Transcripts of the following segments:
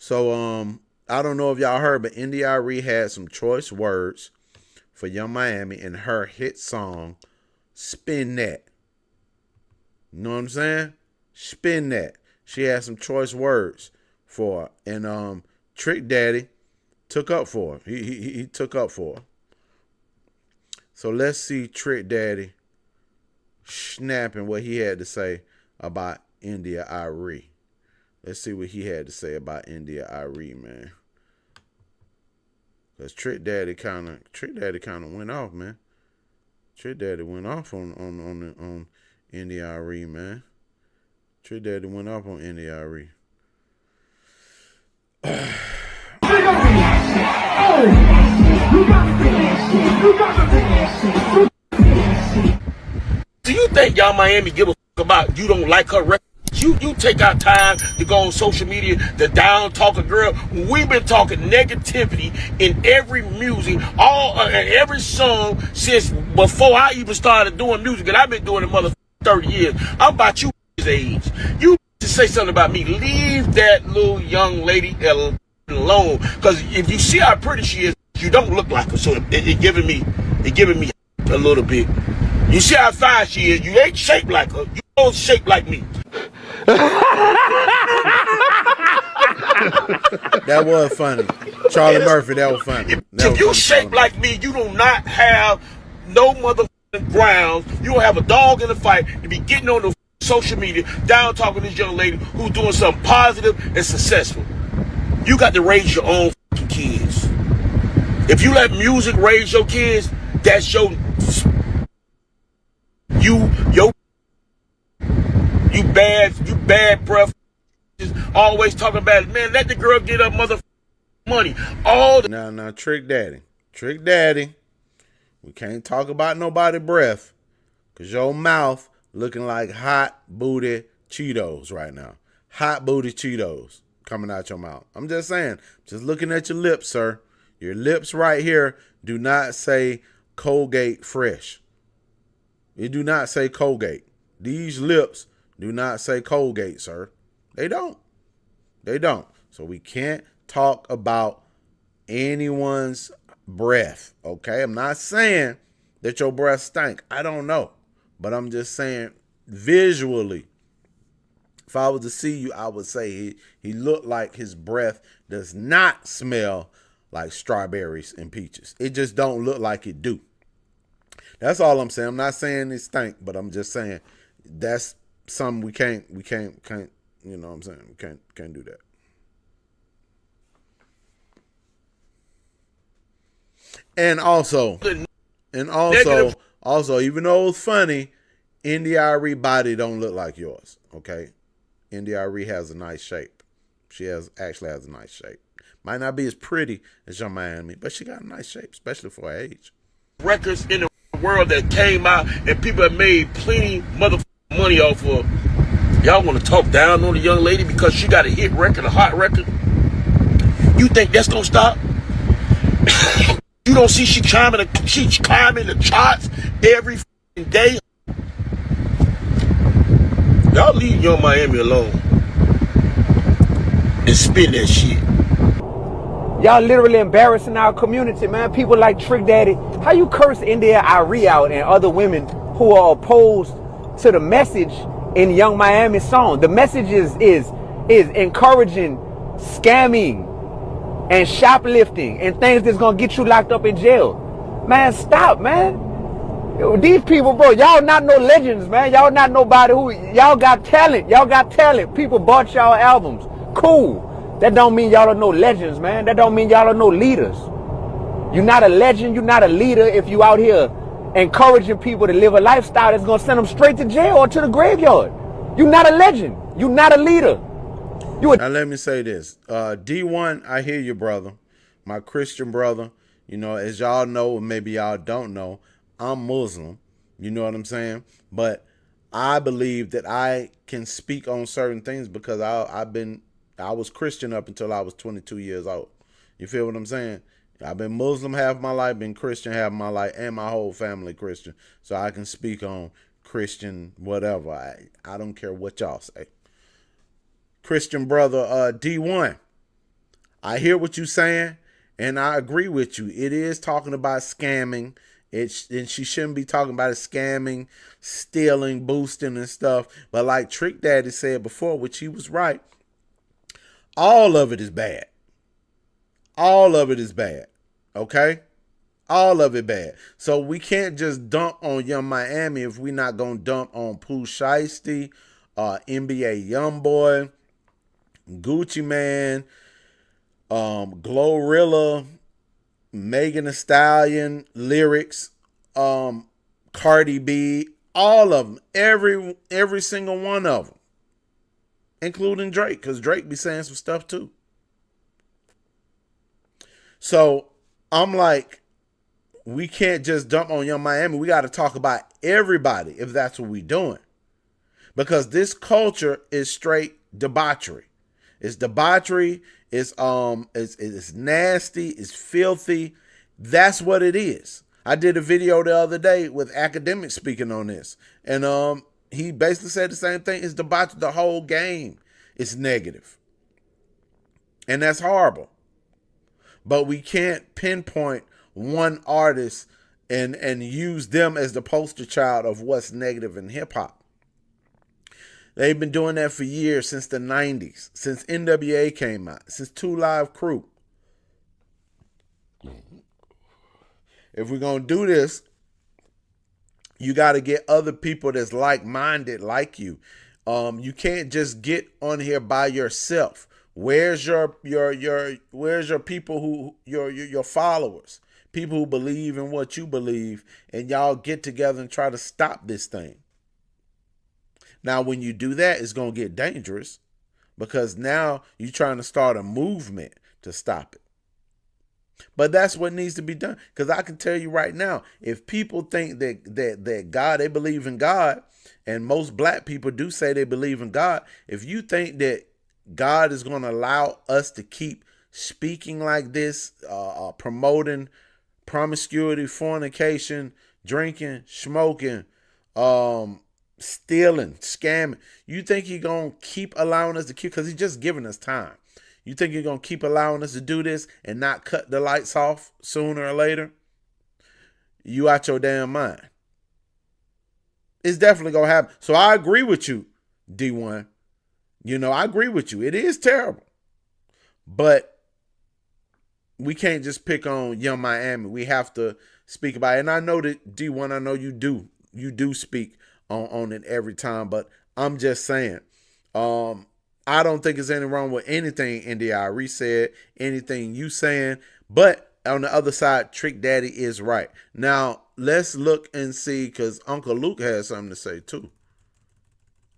So I don't know if y'all heard, but India Arie had some choice words for Young Miami in her hit song, Spin That. You know what I'm saying? Spin That. She had some choice words for her. And Trick Daddy took up for her. He took up for her. So let's see Trick Daddy snapping what he had to say about India Arie. Let's see what he had to say about India Arie, man. Cause Trick Daddy kind of went off, man. Trick Daddy went off on India Arie, man. Trick Daddy went off on India Arie. Do you think y'all Miami give a fuck about you don't like her record? You take our time to go on social media to down talk a girl. We've been talking negativity in every music, every song since before I even started doing music, and I've been doing it mother 30 years. I'm about you age. You to say something about me. Leave that little young lady alone. Because if you see how pretty she is, you don't look like her. So it giving me a little bit. You see how fine she is. You ain't shaped like her. You don't shape like me. That was funny. Charlie Murphy, that was funny. If you shape like me, you do not have no motherfucking grounds. You don't have a dog in the fight to be getting on the social media, down talking to this young lady who's doing something positive and successful. You got to raise your own fucking kids. If you let music raise your kids, that's you bad breath. Just always talking about it. Man, let the girl get her mother money. Now, Trick Daddy, we can't talk about nobody breath, cause your mouth looking like hot booty Cheetos right now. Hot booty Cheetos coming out your mouth. I'm just saying, just looking at your lips, sir. Your lips right here do not say Colgate Fresh. It do not say Colgate. These lips do not say Colgate, sir. They don't. They don't. So we can't talk about anyone's breath, okay? I'm not saying that your breath stink. I don't know. But I'm just saying visually, if I was to see you, I would say he looked like his breath does not smell like strawberries and peaches. It just don't look like it do. That's all I'm saying. I'm not saying it stink, but I'm just saying that's something we can't, you know what I'm saying? We can't do that. And also, even though it's funny, India Arie body don't look like yours, okay? India Arie has a nice shape. She actually has a nice shape. Might not be as pretty as Young Miami, but she got a nice shape, especially for her age. Records in the world that came out and people have made plenty motherfucking money off of. Y'all want to talk down on the young lady because she got a hit record, a hot record? You think that's gonna stop? You don't see she's climbing the charts every day. Y'all leave Young Miami alone and spin that shit. Y'all literally embarrassing our community, man. People like Trick Daddy. How you curse India Arie out and other women who are opposed to the message in Young Miami's song? The message is encouraging scamming and shoplifting and things that's gonna get you locked up in jail. Man, stop, man. These people, bro, y'all not no legends, man. Y'all not nobody who, y'all got talent. Y'all got talent. People bought y'all albums. Cool. That don't mean y'all are no legends, man. That don't mean y'all are no leaders. You're not a legend. You're not a leader if you out here encouraging people to live a lifestyle that's going to send them straight to jail or to the graveyard. You're not a legend. You're not a leader. Now, let me say this. Dee-1, I hear you, brother. My Christian brother. You know, as y'all know, or maybe y'all don't know, I'm Muslim. You know what I'm saying? But I believe that I can speak on certain things because I was Christian up until I was 22 years old. You feel what I'm saying? I've been Muslim half my life, been Christian half my life, and my whole family Christian. So I can speak on Christian whatever. I don't care what y'all say. Christian brother Dee-1, I hear what you're saying, and I agree with you. It is talking about scamming. And she shouldn't be talking about it scamming, stealing, boosting, and stuff. But like Trick Daddy said before, which he was right, all of it is bad. All of it is bad. Okay? All of it bad. So we can't just dump on Young Miami if we're not going to dump on Pooh Shiesty, NBA Youngboy, Gucci Man, Glorilla, Megan Thee Stallion, Lyrics, Cardi B, all of them, every single one of them, including Drake, because Drake be saying some stuff too. So I'm like, we can't just dump on Young Miami. We got to talk about everybody if that's what we're doing, because this culture is straight debauchery. It's debauchery. It's nasty. It's filthy. That's what it is. I did a video the other day with academics speaking on this, and he basically said the same thing. It's debauchery. The whole game is negative, and that's horrible. But we can't pinpoint one artist and use them as the poster child of what's negative in hip hop. They've been doing that for years, since the 90s, since NWA came out, since 2 Live Crew. If we're going to do this, you got to get other people that's like-minded like you. You can't just get on here by yourself. Where's your people who your followers, people who believe in what you believe, and y'all get together and try to stop this thing. Now, when you do that, it's going to get dangerous, because now you're trying to start a movement to stop it. But that's what needs to be done, because I can tell you right now, if people think that God, they believe in God, and most black people do say they believe in God, if you think that God is going to allow us to keep speaking like this, promoting promiscuity, fornication, drinking, smoking, stealing, scamming, you think he's going to keep allowing us to keep, because he's just giving us time. You think you're going to keep allowing us to do this and not cut the lights off sooner or later? You out your damn mind. It's definitely going to happen. So I agree with you, Dee-1. I agree with you. It is terrible. But we can't just pick on Young Miami. We have to speak about it. And I know that, Dee-1, I know you do. You do speak on it every time. But I'm just saying, I don't think there's anything wrong with anything India Arie said, anything you saying. But on the other side, Trick Daddy is right. Now, let's look and see, because Uncle Luke has something to say too.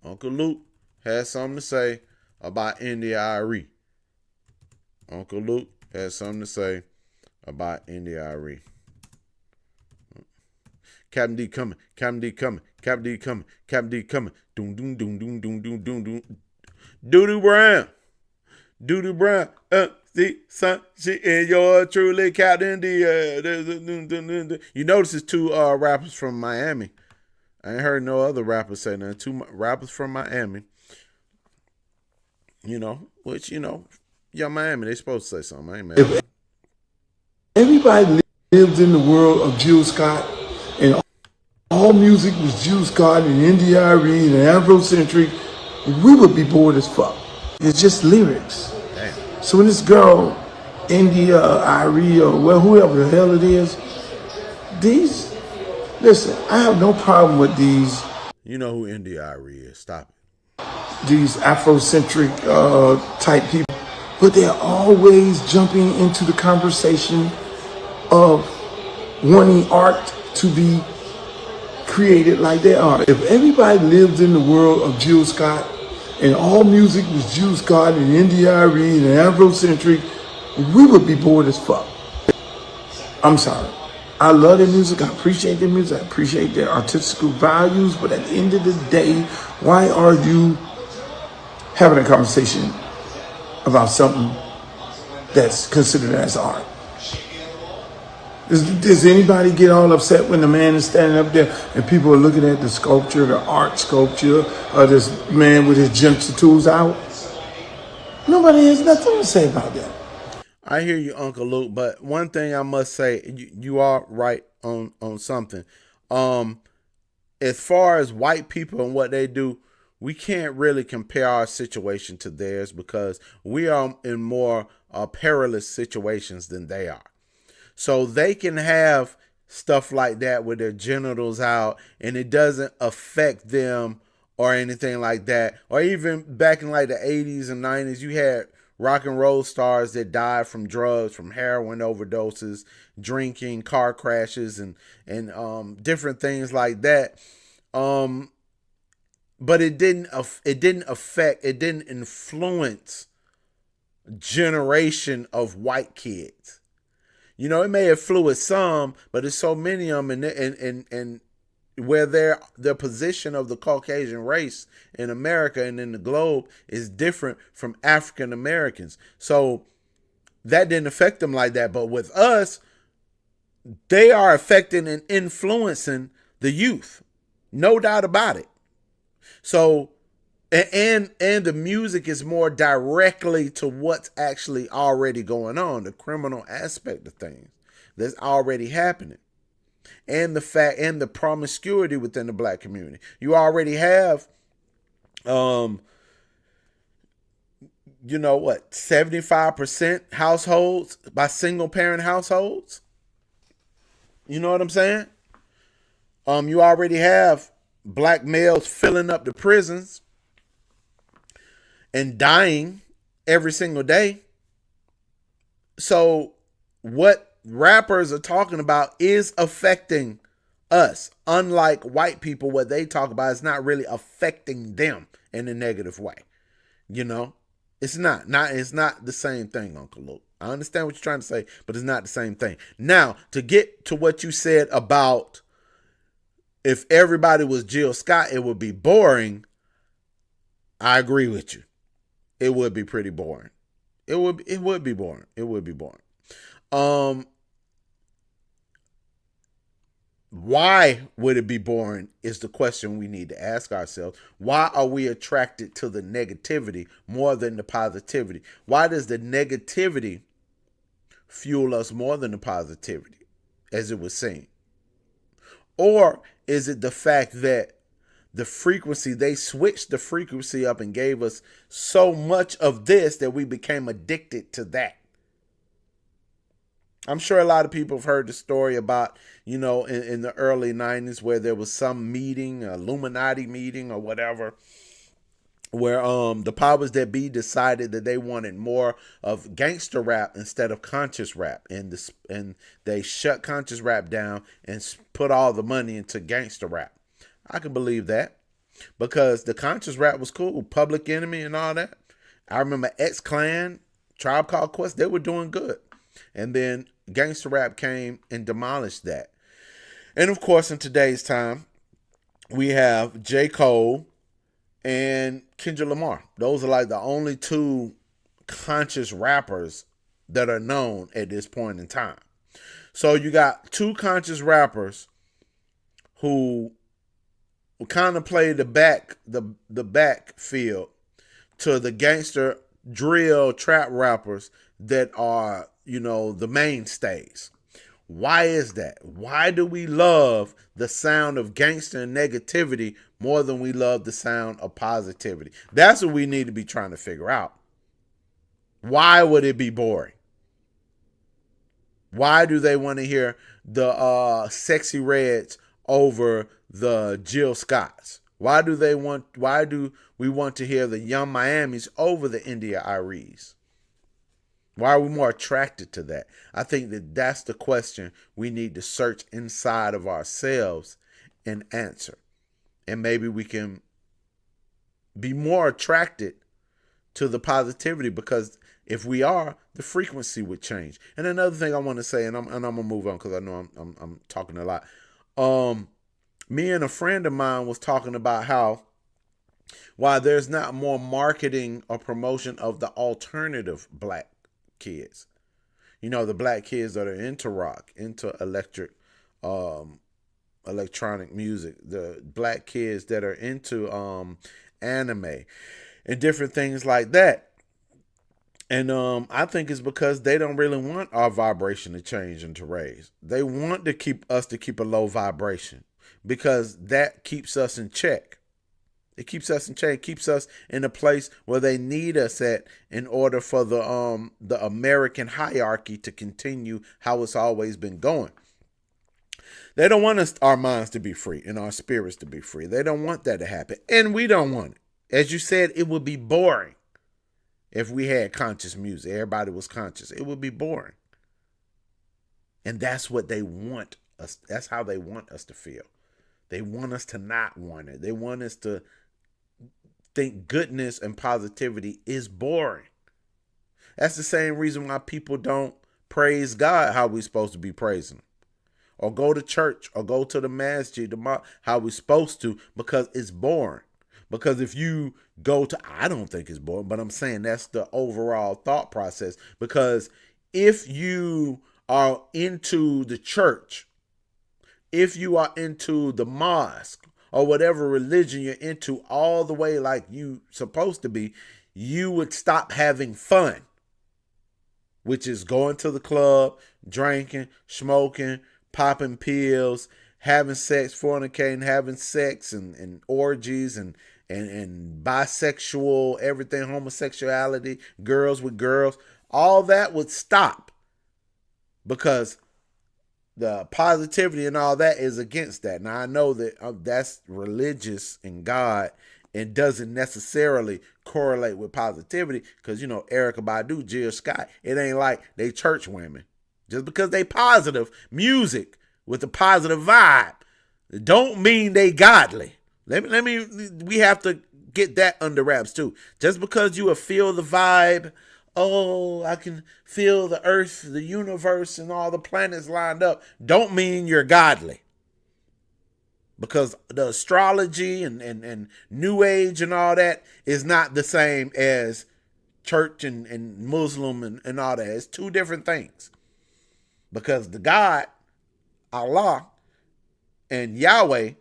Uncle Luke has something to say about India Arie. Uncle Luke has something to say about India Arie. Captain D coming, Captain D coming, Captain D coming, Captain D coming. Doom, doom, doom, doom, doom, doom, doom, doom. Doodoo Brown. Doodoo Brown. See, son, she is your truly Captain D. You notice it's 2 rappers from Miami. I ain't heard no other rappers say that. 2 rappers from Miami. Which, Young Miami, they supposed to say something. I ain't mad. If everybody lived in the world of Jill Scott, and all music was Jill Scott and India Arie and Afrocentric, we would be bored as fuck. It's just lyrics. Damn. So when this girl, India Arie, or whoever the hell it is, listen, I have no problem with these. You know who India Arie is. Stop it. These Afrocentric type people, but they're always jumping into the conversation of wanting art to be created like they are. If everybody lived in the world of Jill Scott, and all music was Jill Scott and India Arie and Afrocentric, we would be bored as fuck. I'm sorry. I love their music. I appreciate their music. I appreciate their artistic values. But at the end of the day, why are you having a conversation about something that's considered as art? Does anybody get all upset when the man is standing up there and people are looking at the sculpture, the art sculpture, or this man with his gym tools out? Nobody has nothing to say about that. I hear you, Uncle Luke, but one thing I must say, you are right on something. Um, as far as white people and what they do, we can't really compare our situation to theirs because we are in more perilous situations than they are. So they can have stuff like that with their genitals out and it doesn't affect them or anything like that. Or even back in like the 80s and 90s, you had rock and roll stars that died from drugs, from heroin overdoses, drinking, car crashes, and different things like that. Um, but it didn't influence generation of white kids. You know, it may have influenced some, but there's so many of them, and where their position of the Caucasian race in America and in the globe is different from African Americans. So that didn't affect them like that. But with us, they are affecting and influencing the youth. No doubt about it. So and the music is more directly to what's actually already going on, the criminal aspect of things that's already happening. And the fact and the promiscuity within the black community. You already have 75% households by single parent households. You know what I'm saying? You already have black males filling up the prisons and dying every single day. So what rappers are talking about is affecting us. Unlike white people, what they talk about is not really affecting them in a negative way. You know, it's not the same thing, Uncle Luke. I understand what you're trying to say, but it's not the same thing. Now, to get to what you said about if everybody was Jill Scott, it would be boring. I agree with you. It would be pretty boring. It would be boring. It would be boring. Why would it be boring is the question we need to ask ourselves. Why are we attracted to the negativity more than the positivity? Why does the negativity fuel us more than the positivity, as it was seen? Or is it the fact that the frequency, they switched the frequency up and gave us so much of this that we became addicted to that? I'm sure a lot of people have heard the story about, in the early 90s where there was some meeting, Illuminati meeting or whatever, where the powers that be decided that they wanted more of gangster rap instead of conscious rap, and they shut conscious rap down and put all the money into gangster rap. I can believe that because the conscious rap was cool, Public Enemy and all that. I remember X-Clan, Tribe Called Quest, they were doing good. And then gangster rap came and demolished that. And of course, in today's time, we have J. Cole and Kendrick Lamar. Those are like the only two conscious rappers that are known at this point in time. So you got two conscious rappers who kind of play the backfield to the gangster drill trap rappers that are, the mainstays. Why is that? Why do we love the sound of gangster and negativity more than we love the sound of positivity? That's what we need to be trying to figure out. Why would it be boring? Why do they want to hear the Sexy Reds over the Jill Scotts? Why do we want to hear the Young Miamis over the India Aries? Why are we more attracted to that? I think that that's the question we need to search inside of ourselves and answer. And maybe we can be more attracted to the positivity, because if we are, the frequency would change. And another thing I want to say, and I'm gonna move on because I know I'm talking a lot. Me and a friend of mine was talking about how why there's not more marketing or promotion of the alternative black kids. The black kids that are into rock, into electronic music, the black kids that are into anime and different things like that. And I think it's because they don't really want our vibration to change and to raise. They want to keep us to keep a low vibration because that keeps us in check. It keeps us in check, keeps us in a place where they need us at in order for the American hierarchy to continue how it's always been going. They don't want our minds to be free and our spirits to be free. They don't want that to happen. And we don't want it. As you said, it would be boring if we had conscious music. Everybody was conscious. It would be boring. And that's what they want us. That's how they want us to feel. They want us to not want it. They want us to think goodness and positivity is boring. That's the same reason why people don't praise God how we're supposed to be praising him. Or go to church or go to the masjid, how we're supposed to, because it's boring. Because if you go to, I don't think it's boring, but I'm saying that's the overall thought process. Because if you are into the church, if you are into the mosque or whatever religion you're into all the way like you supposed to be, you would stop having fun, which is going to the club, drinking, smoking, popping pills, having sex, fornicating, having sex and orgies and bisexual, everything, homosexuality, girls with girls. All that would stop because the positivity and all that is against that. Now, I know that that's religious in God and doesn't necessarily correlate with positivity because, Erykah Badu, Jill Scott, it ain't like they church women. Just because they positive music with a positive vibe don't mean they godly. We have to get that under wraps too. Just because you feel the vibe, oh, I can feel the earth, the universe, and all the planets lined up, don't mean you're godly. Because the astrology and New Age and all that is not the same as church and Muslim and all that. It's two different things. Because the God, Allah, and Yahweh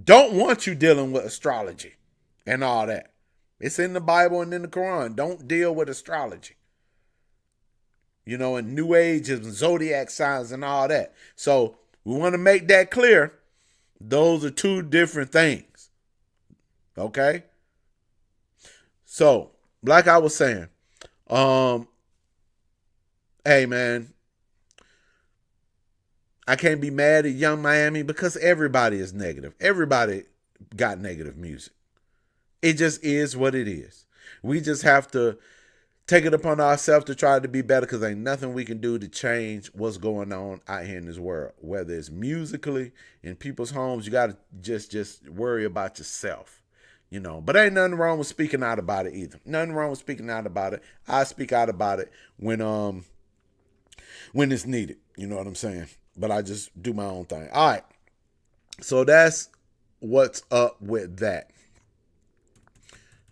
don't want you dealing with astrology and all that. It's in the Bible and in the Quran. Don't deal with astrology. And New Age and zodiac signs and all that. So we want to make that clear. Those are two different things. Okay? So, like I was saying, hey man, I can't be mad at Young Miami because everybody is negative. Everybody got negative music. It just is what it is. We just have to take it upon ourselves to try to be better because ain't nothing we can do to change what's going on out here in this world. Whether it's musically, in people's homes, you got to just worry about yourself. But ain't nothing wrong with speaking out about it either. Nothing wrong with speaking out about it. I speak out about it when it's needed. You know what I'm saying? But I just do my own thing. All right. So that's what's up with that.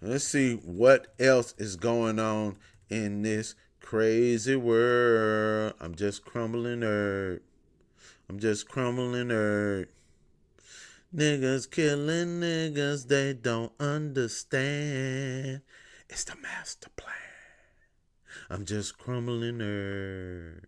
Let's see what else is going on in this crazy world. I'm just crumbling nerd. Niggas killing niggas they don't understand. It's the master plan. I'm just crumbling nerd.